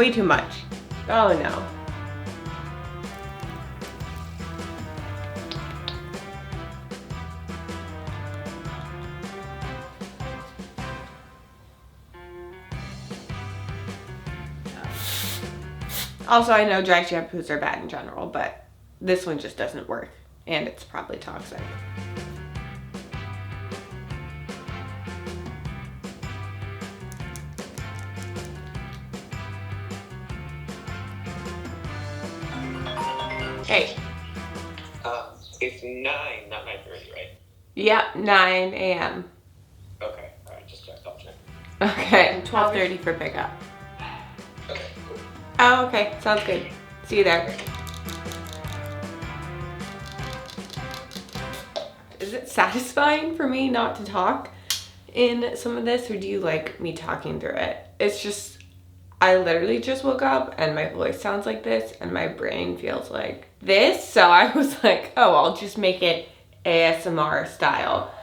way too much. Oh no. Also, I know dry shampoos are bad in general, but this one just doesn't work, and it's probably toxic. Hey. It's 9, not 9:30, right? Yep, 9 a.m. Okay, alright, just check, I'll check. Okay, 12:30 for pickup. Okay, cool. Oh, okay, sounds good. See you there. Is it satisfying for me not to talk in some of this, or do you like me talking through it? It's just, I literally just woke up and my voice sounds like this and my brain feels like this. So I was like, oh, I'll just make it ASMR style.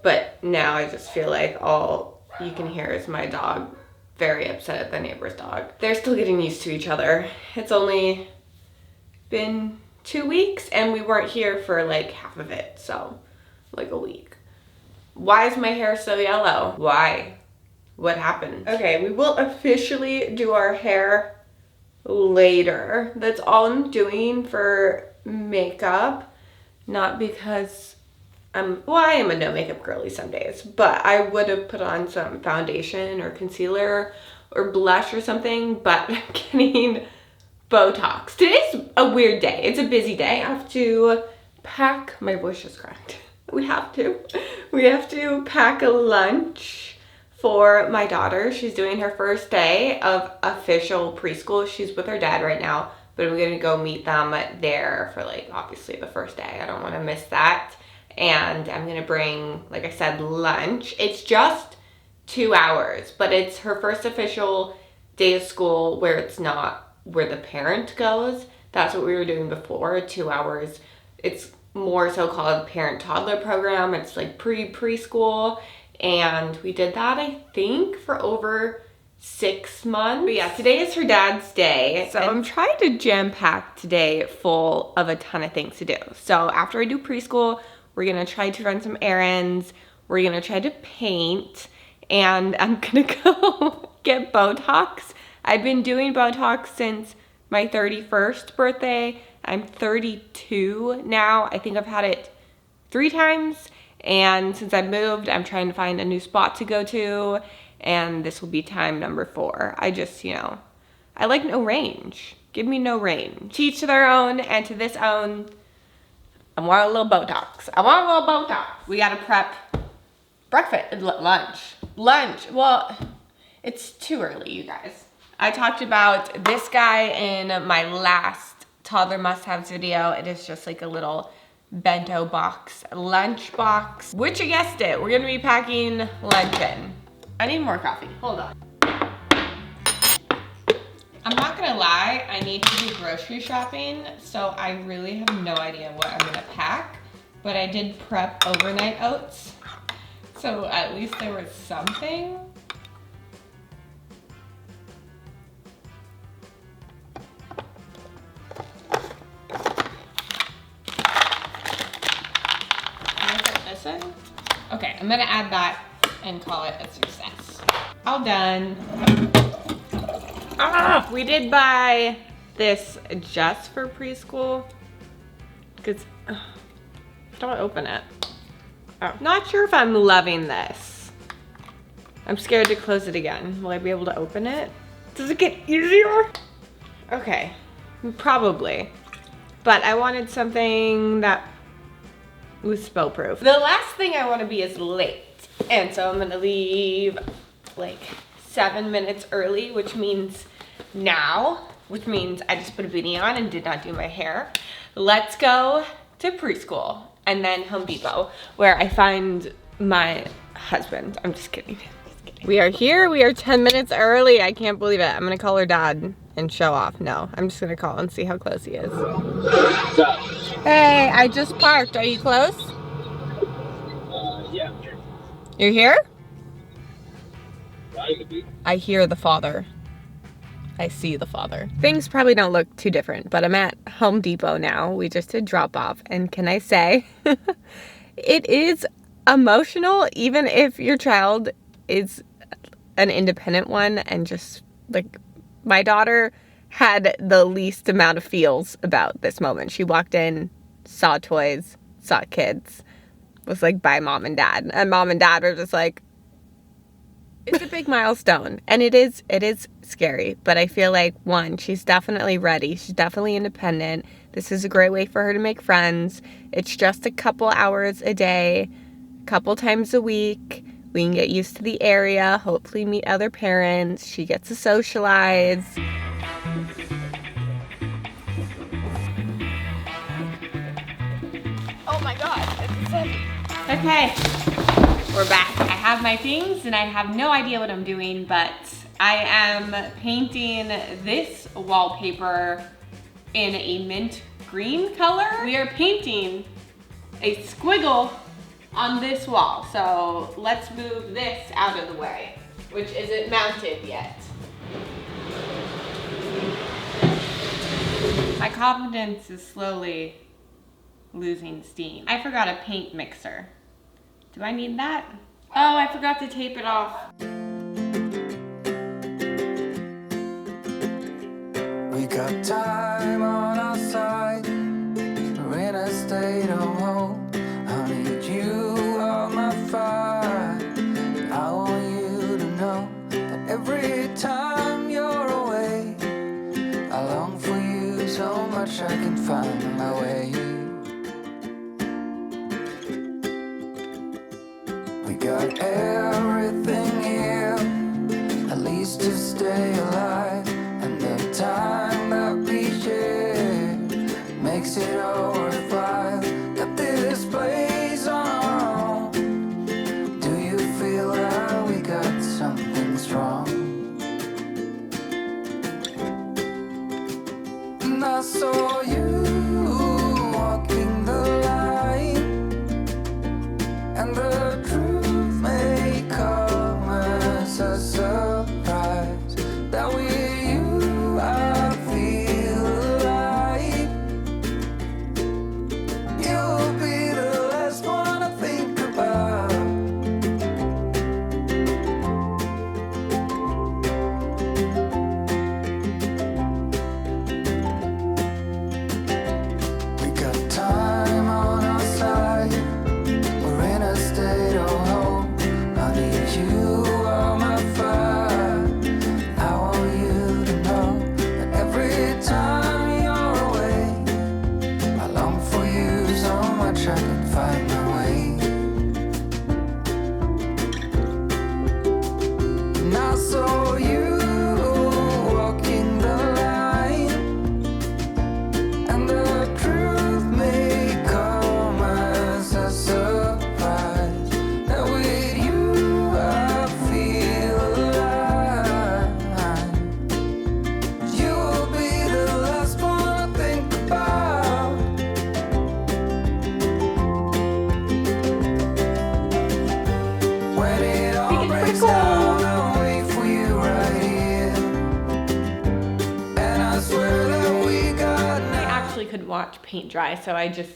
But now I just feel like all you can hear is my dog very upset at the neighbor's dog. They're still getting used to each other. It's only been 2 weeks and we weren't here for like half of it. So like a week. Why is my hair so yellow? Why? What happened? Okay, we will officially do our hair later. That's all I'm doing for makeup. Not because I am a no makeup girly some days, but I would have put on some foundation or concealer or blush or something, but I'm getting Botox. Today's a weird day. It's a busy day. I have to pack, my voice just cracked. We have to pack a lunch for my daughter. She's doing her first day of official preschool. She's with her dad right now, but I'm gonna go meet them there for like obviously the first day. I don't want to miss that. And I'm gonna bring, like I said, lunch. It's just 2 hours, but it's her first official day of school where it's not where the parent goes. That's what we were doing before, 2 hours. It's more so called parent toddler program. It's like preschool. And we did that, I think, for over 6 months. But yeah, today is her dad's day. So I'm trying to jam pack today full of a ton of things to do. So after I do preschool, we're gonna try to run some errands. We're gonna try to paint. And I'm gonna go get Botox. I've been doing Botox since my 31st birthday. I'm 32 now. I think I've had it 3 times. And since I moved, I'm trying to find a new spot to go to. And this will be time number 4. I just, I like no range. Give me no range. To each to their own, and to this own, I want a little Botox. We gotta prep breakfast, lunch. Well, it's too early, you guys. I talked about this guy in my last toddler must-haves video. It is just like a little bento box, lunch box, which you guessed it, we're gonna be packing lunch in. I need more coffee, hold on. I'm not gonna lie, I need to do grocery shopping, so I really have no idea what I'm gonna pack, but I did prep overnight oats, so at least there was something. Okay, I'm gonna add that and call it a success. All done. We did buy this just for preschool because don't open it. Oh, not sure if I'm loving this. I'm scared to close it again. Will I be able to open it? Does it get easier? Okay, probably. But I wanted something that was spill proof. The last thing I want to be is late. And so I'm gonna leave like 7 minutes early, which means now, which means I just put a beanie on and did not do my hair. Let's go to preschool and then Home Depot, where I find my husband. I'm just kidding. We are here, we are 10 minutes early. I can't believe it. I'm gonna call her dad and show off. No, I'm just gonna call and see how close he is. Hey, I just parked. Are you close? Yeah, I'm here. You're here? I could be. I hear the father. I see the father. Things probably don't look too different, but I'm at Home Depot now. We just did drop off, and can I say, it is emotional, even if your child is an independent one, and just like my daughter had the least amount of feels about this moment. She walked in, saw toys, saw kids, was like, bye, mom and dad. And mom and dad were just like, it's a big milestone. And it is scary. But I feel like, one, she's definitely ready. She's definitely independent. This is a great way for her to make friends. It's just a couple hours a day, a couple times a week. We can get used to the area, hopefully meet other parents. She gets to socialize. Oh my God, it's heavy. Okay, we're back. I have my things and I have no idea what I'm doing, but I am painting this wallpaper in a mint green color. We are painting a squiggle on this wall. So let's move this out of the way, which isn't mounted yet. My confidence is slowly losing steam. I forgot a paint mixer. Do I need that? Oh, I forgot to tape it off. We got time on our side. We're in a state of hope. I need you on my fire. I want you to know that every time you're away, I long for you so much I can find my way. We got everything here, at least to stay alive. And the time that we share makes it all worthwhile. Got this place on our own. Do you feel that we got something strong? And I saw you walking the line, and the truth may come as a surprise. That with you I feel alive. You'll be the last one I think about. We got time on our side. We're in a state of hope. I need you on my fire. I want you to know that every time you're away, I long for you so much I can find my way. And I saw you walking the line, and the truth may come as a surprise. That with you I feel alive. You'll be the last one I think about. When it all breaks down, I'll wait for you right here. And I swear that we got I actually couldn't watch paint dry, so I just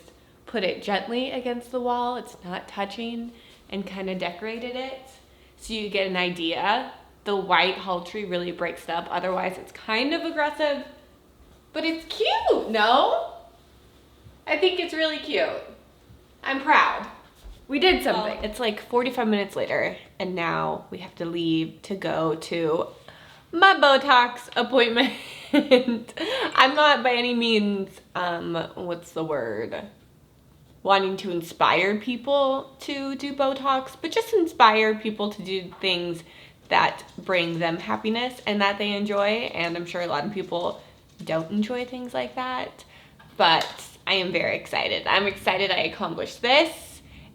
put it gently against the wall. It's not touching, and kind of decorated it so you get an idea. The white hull tree really breaks it up. Otherwise, it's kind of aggressive, but it's cute, no? I think it's really cute. I'm proud. We did something. Well, it's like 45 minutes later, and now we have to leave to go to my Botox appointment. I'm not by any means, what's the word? Wanting to inspire people to do Botox, but just inspire people to do things that bring them happiness and that they enjoy. And I'm sure a lot of people don't enjoy things like that, but I am very excited. I'm excited I accomplished this,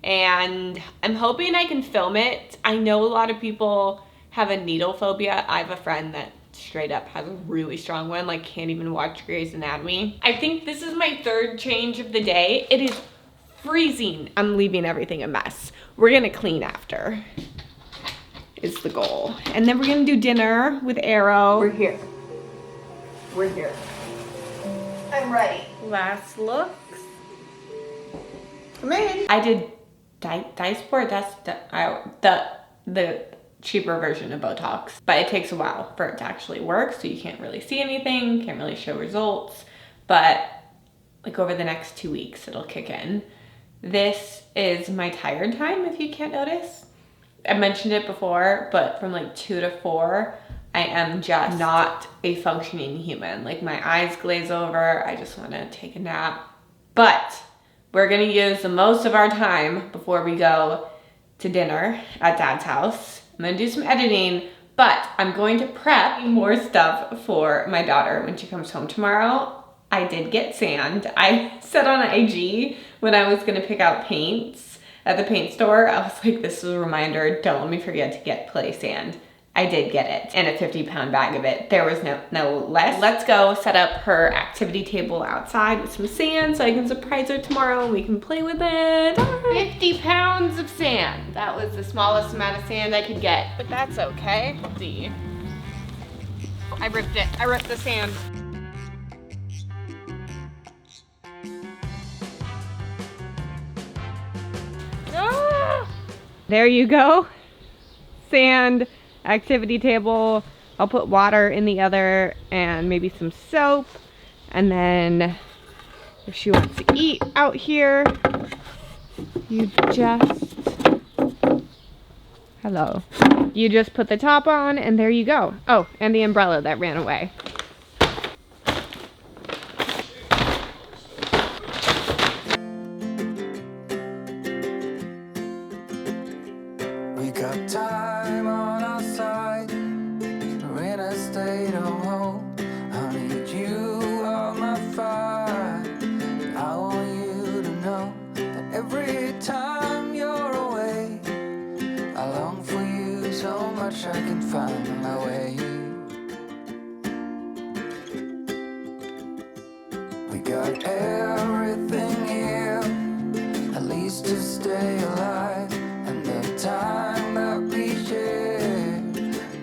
and I'm hoping I can film it. I know a lot of people have a needle phobia. I have a friend that straight up has a really strong one, like can't even watch Grey's Anatomy. I think this is my third change of the day. It is freezing. I'm leaving everything a mess. We're gonna clean after, is the goal. And then we're gonna do dinner with Arrow. We're here. We're here. I'm ready. Last looks. Come in. I did Dysport. That's the cheaper version of Botox, but it takes a while for it to actually work, so you can't really see anything, can't really show results, but like over the next 2 weeks it'll kick in. This is my tired time, if you can't notice. I mentioned it before, but from like 2 to 4, I am just not a functioning human. Like my eyes glaze over, I just wanna take a nap. But we're gonna use the most of our time before we go to dinner at Dad's house. I'm gonna do some editing, but I'm going to prep more stuff for my daughter when she comes home tomorrow. I did get sand. I said on IG when I was gonna pick out paints at the paint store, I was like, this is a reminder, don't let me forget to get play sand. I did get it, and a 50-pound bag of it. There was no less. Let's go set up her activity table outside with some sand so I can surprise her tomorrow and we can play with it. 50 pounds of sand. That was the smallest amount of sand I could get, but that's okay. Let's see. I ripped it. I ripped the sand. Ah! There you go. Sand. Activity table. I'll put water in the other and maybe some soap. And then if she wants to eat out here, you just, hello. You just put the top on and there you go. Oh, and the umbrella that ran away. We got time on our side. We're in a state of hope. I need you on my fire. I want you to know that every time you're away, I long for you so much I can find my way. We got everything here, at least to stay alive. And the time that we share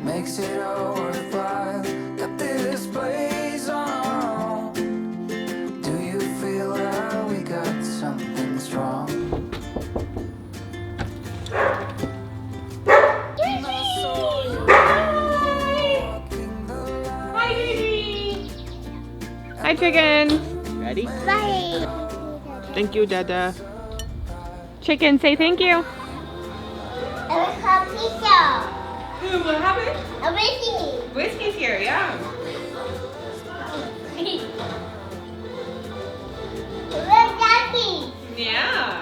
makes it all worthwhile. Got this place on our own. Do you feel that we got something strong? Hi, baby. Hi, chicken. Ready? Bye. Thank you, Dada. Chicken, say thank you. I will have pizza. Ooh, what happened? A whiskey. Whiskey's here, yeah. Red Jackie. Yeah.